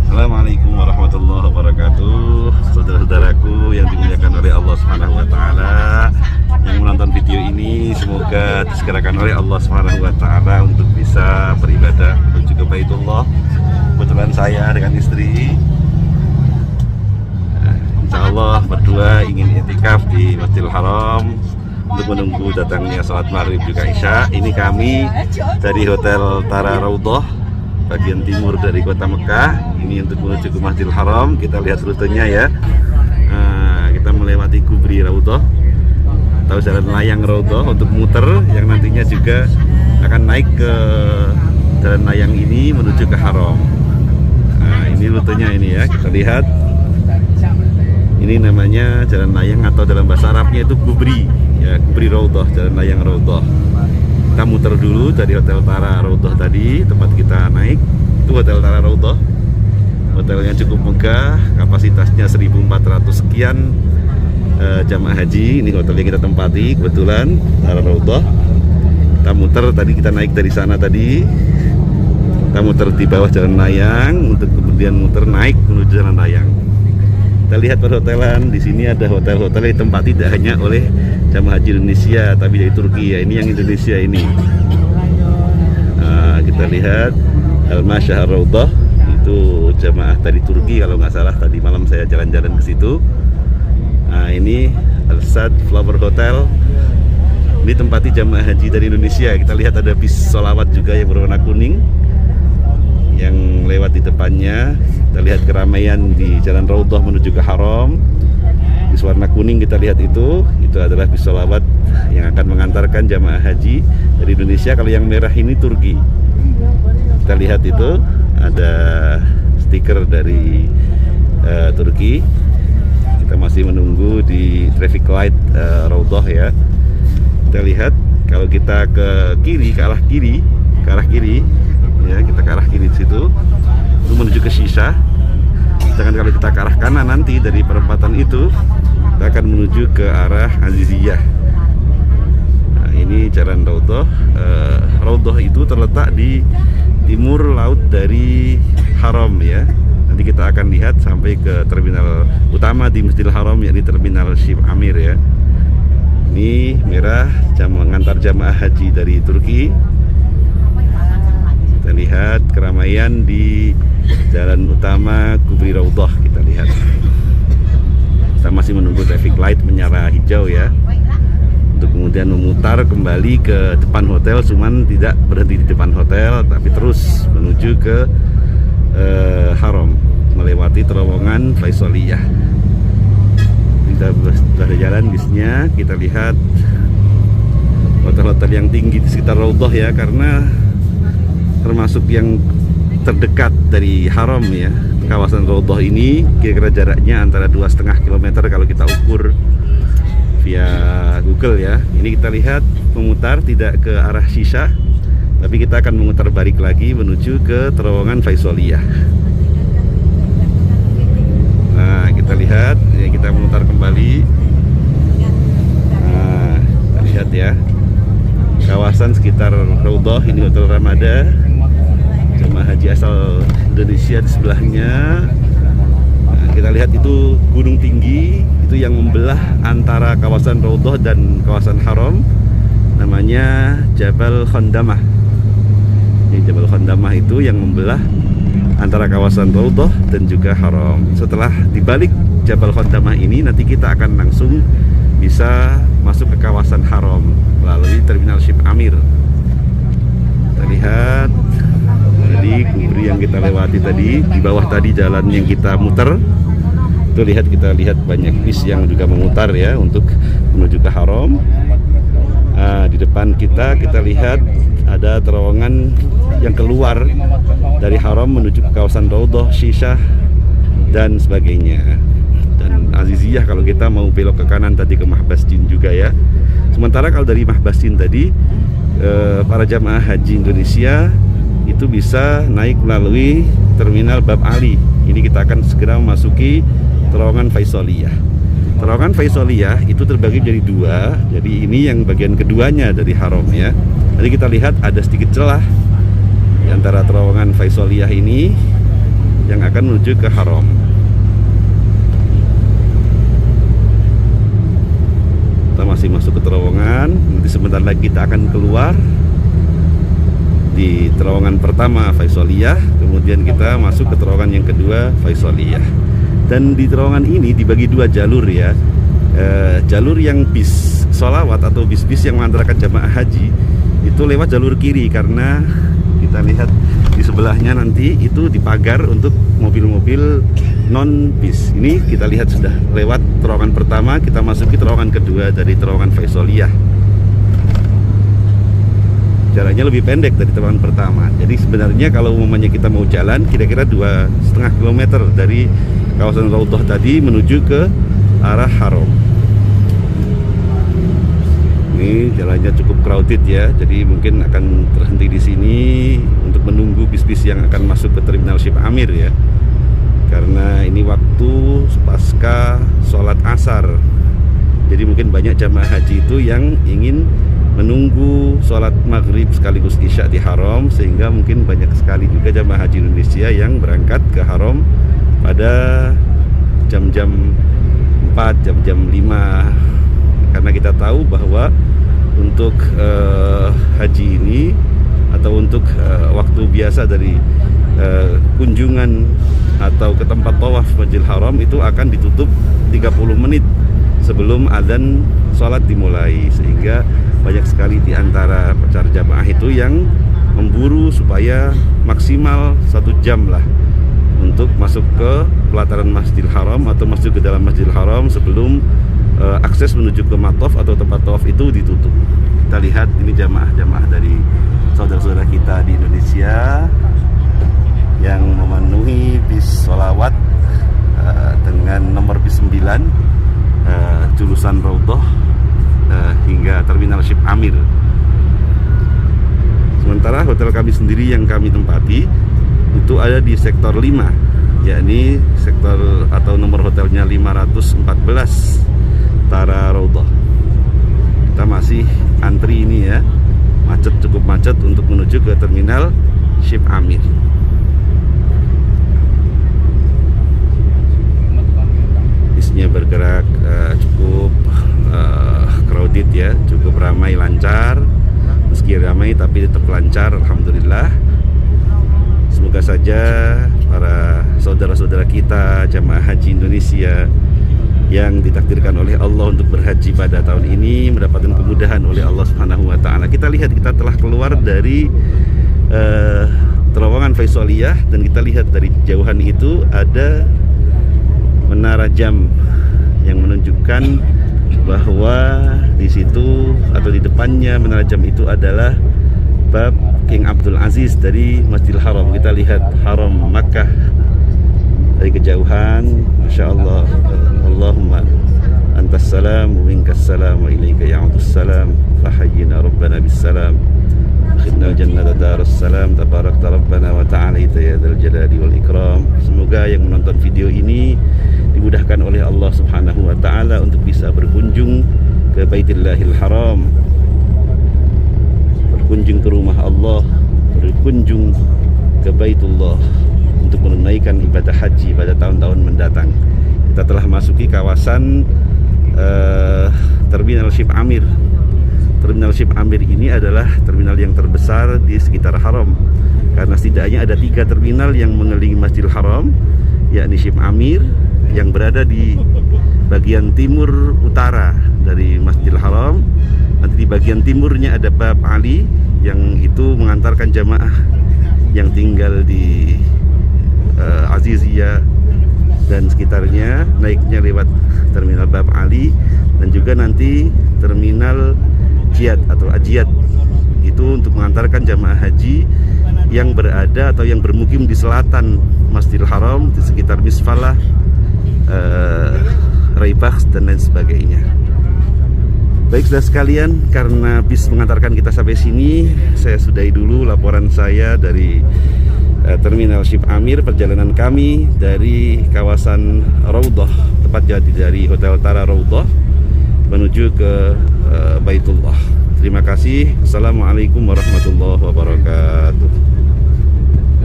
Assalamualaikum warahmatullahi wabarakatuh. Saudara-saudaraku yang dimuliakan oleh Allah Subhanahu wa taala, yang menonton video ini semoga disegerakan oleh Allah Subhanahu wa taala untuk bisa beribadah menuju ke Baitullah. Kebetulan saya dengan istri insya Allah berdua ingin i'tikaf di Masjidil Haram untuk menunggu datangnya sholat maghrib juga isya. Ini kami dari Hotel Tara Raudhah bagian timur dari kota Mekah. Ini untuk menuju ke Masjidil Haram. Kita lihat rutenya ya. Kita melewati Kubri Raudhah atau jalan layang Raudhah untuk muter, yang nantinya juga akan naik ke jalan layang ini menuju ke Haram. Ini rutenya ini ya, kita lihat. Ini namanya jalan layang atau dalam bahasa Arabnya itu Kubri ya, Kubri Raudhah, jalan layang Raudhah. Kita muter dulu dari Hotel Tara Raudhah tadi, tempat kita naik. Itu Hotel Tara Raudhah. Hotelnya cukup megah, kapasitasnya 1.400 sekian jamaah haji. Ini hotel yang kita tempati kebetulan, Tara Raudhah. Kita muter tadi, kita naik dari sana tadi. Kita muter di bawah jalan layang untuk kemudian muter naik menuju jalan layang. Kita lihat perhotelan. Di sini ada hotel-hotel yang ditempati tidak hanya oleh jamaah haji Indonesia, tapi dari Turki ya. Ini yang Indonesia ini. Kita lihat Al-Masyah Raudhah, itu jamaah dari Turki kalau nggak salah. Tadi malam saya jalan-jalan ke situ. Ini Al-Sad Flower Hotel. Ini tempati jamaah haji dari Indonesia. Kita lihat ada bis sholawat juga yang berwarna kuning yang lewat di depannya. Kita lihat keramaian di jalan Raudhah menuju ke Haram. Bis warna kuning kita lihat itu adalah bis sholawat yang akan mengantarkan jamaah haji dari Indonesia. Kalau yang merah ini Turki. Kita lihat itu ada stiker dari Turki. Kita masih menunggu di traffic light Raudhah ya. Kita lihat kalau kita ke kiri, ke arah kiri ya, kita ke arah kiri di situ itu menuju ke Shisha. Sedangkan kalau kita ke arah kanan nanti dari perempatan itu kita akan menuju ke arah Aziziyah. Ini jalan Raudhah. Raudhah itu terletak di timur laut dari Haram ya. Nanti kita akan lihat sampai ke terminal utama di Masjidil Haram, yakni terminal Ship Amir ya. Ini merah mengantar jamaah haji dari Turki. Kita lihat keramaian di jalan utama Kubri Raudhah. Kita lihat. Kita masih menunggu traffic light menyala hijau ya, untuk kemudian memutar kembali ke depan hotel. Cuman tidak berhenti di depan hotel, tapi terus menuju ke Haram melewati terowongan Faisaliyah. Kita sudah jalan bisnya. Kita lihat hotel-hotel yang tinggi di sekitar Raudhah ya, karena termasuk yang terdekat dari Haram ya. Kawasan Raudhah ini kira-kira jaraknya antara 2,5 km kalau kita ukur via Google ya. Ini kita lihat memutar tidak ke arah Shisha, tapi kita akan memutar balik lagi menuju ke terowongan Faisaliyah. Nah, kita lihat ya, kita memutar kembali. Nah, kita lihat ya kawasan sekitar Raudhah. Ini Hotel Ramada, jemaah haji asal Indonesia di sebelahnya. Nah, kita lihat itu gunung tinggi itu yang membelah antara kawasan Raudhah dan kawasan Haram, namanya Jabal Khandamah. Ini Jabal Khandamah itu yang membelah antara kawasan Raudhah dan juga Haram. Setelah dibalik Jabal Khandamah ini, nanti kita akan langsung bisa masuk ke kawasan Haram melalui terminal Ship Amir. Kita lihat tadi Kubri yang kita lewati tadi, di bawah tadi jalan yang kita muter. Itu kita lihat banyak bis yang juga memutar ya untuk menuju ke Haram. Di depan kita lihat ada terowongan yang keluar dari Haram menuju ke kawasan Raudhah, Shisha dan sebagainya. Dan Aziziyah kalau kita mau belok ke kanan tadi ke Mahbastin juga ya. Sementara kalau dari Mahbastin tadi para jamaah haji Indonesia itu bisa naik melalui terminal Bab Ali. Ini kita akan segera memasuki terowongan Faisaliyah. Terowongan Faisaliyah itu terbagi menjadi dua. Jadi ini yang bagian keduanya dari Haram ya. Nanti kita lihat ada sedikit celah di antara terowongan Faisaliyah ini yang akan menuju ke haram. Kita masih masuk ke terowongan. Nanti sebentar lagi kita akan keluar di terowongan pertama Faisaliyah, kemudian kita masuk ke terowongan yang kedua Faisaliyah. Dan di terowongan ini dibagi dua jalur ya. Jalur yang bis sholawat atau bis-bis yang mengantarkan jamaah haji itu lewat jalur kiri, karena kita lihat di sebelahnya nanti itu dipagar untuk mobil-mobil non bis. Ini kita lihat sudah lewat terowongan pertama, kita masuki terowongan kedua dari terowongan Faisaliyah. Jaraknya lebih pendek dari terowongan pertama. Jadi sebenarnya kalau umumnya kita mau jalan kira-kira 2,5 km dari kawasan Raudhah tadi menuju ke arah haram. Ini jalannya cukup crowded ya, jadi mungkin akan terhenti di sini untuk menunggu bis-bis yang akan masuk ke terminal Ship Amir ya. Karena ini waktu pasca sholat asar, jadi mungkin banyak jamaah haji itu yang ingin menunggu sholat maghrib sekaligus isya di haram, sehingga mungkin banyak sekali juga jamaah haji Indonesia yang berangkat ke haram pada jam-jam 4, jam-jam 5. Karena kita tahu bahwa untuk haji ini atau untuk waktu biasa dari kunjungan atau ke tempat tawaf Masjidil Haram itu akan ditutup 30 menit sebelum adzan sholat dimulai, sehingga banyak sekali di antara para jamaah itu yang memburu supaya maksimal 1 jam lah untuk masuk ke pelataran Masjidil Haram atau masuk ke dalam Masjidil Haram sebelum akses menuju ke mataf atau tempat tawaf itu ditutup. Kita lihat ini jamaah-jamaah dari saudara-saudara kita di Indonesia yang memenuhi bis sholawat dengan nomor bis 9 jurusan Raudhah hingga terminal Ship Amir. Sementara hotel kami sendiri yang kami tempati itu ada di sektor 5, yakni sektor atau nomor hotelnya 514 Tara Raudhah. Kita masih antri ini ya, macet, cukup macet untuk menuju ke terminal Ship Amir. Bisnya bergerak cukup crowded ya, cukup ramai, lancar. Meski ramai tapi tetap lancar, alhamdulillah. Semoga saja para saudara-saudara kita jamaah haji Indonesia yang ditakdirkan oleh Allah untuk berhaji pada tahun ini mendapatkan kemudahan oleh Allah Subhanahu wa taala. Kita lihat kita telah keluar dari terowongan Faisaliyah dan kita lihat dari jauhan itu ada menara jam yang menunjukkan bahwa di situ atau di depannya menara jam itu adalah bab King Abdul Aziz dari Masjidil Haram. Kita lihat haram Makkah dari kejauhan. Masya Allah. Allahumma antas salam wa minkas salam wa ilaika ya'udus salam fahayyina rabbana bis salam akhidna jannata darus salam tabarakta rabbana wa ta'ala ya dzal jalali wal ikram. Semoga yang menonton video ini dimudahkan oleh Allah Subhanahu wa taala untuk bisa berkunjung ke Baitullahil Haram, berkunjung ke rumah Allah, berkunjung ke Baitullah untuk menunaikan ibadah haji pada tahun-tahun mendatang. Kita telah masuki kawasan terminal Ship Amir. Terminal Ship Amir ini adalah terminal yang terbesar di sekitar haram, karena setidaknya ada 3 terminal yang mengelilingi Masjidil Haram, yakni Ship Amir yang berada di bagian timur utara dari Masjidil Haram. Nanti di bagian timurnya ada Bab Ali yang itu mengantarkan jamaah yang tinggal di Aziziyah dan sekitarnya, naiknya lewat terminal Bab Ali, dan juga nanti terminal Jiyad atau Ajiyad itu untuk mengantarkan jamaah haji yang berada atau yang bermukim di selatan Masjidil Haram di sekitar Misfalah, Raibah dan lain sebagainya. Baik saudara sekalian, karena bis mengantarkan kita sampai sini, saya sudahi dulu laporan saya dari terminal Ship Amir, perjalanan kami dari kawasan Raudhah, tepatnya dari Hotel Tara Raudhah menuju ke Baitullah. Terima kasih. Assalamualaikum warahmatullahi wabarakatuh.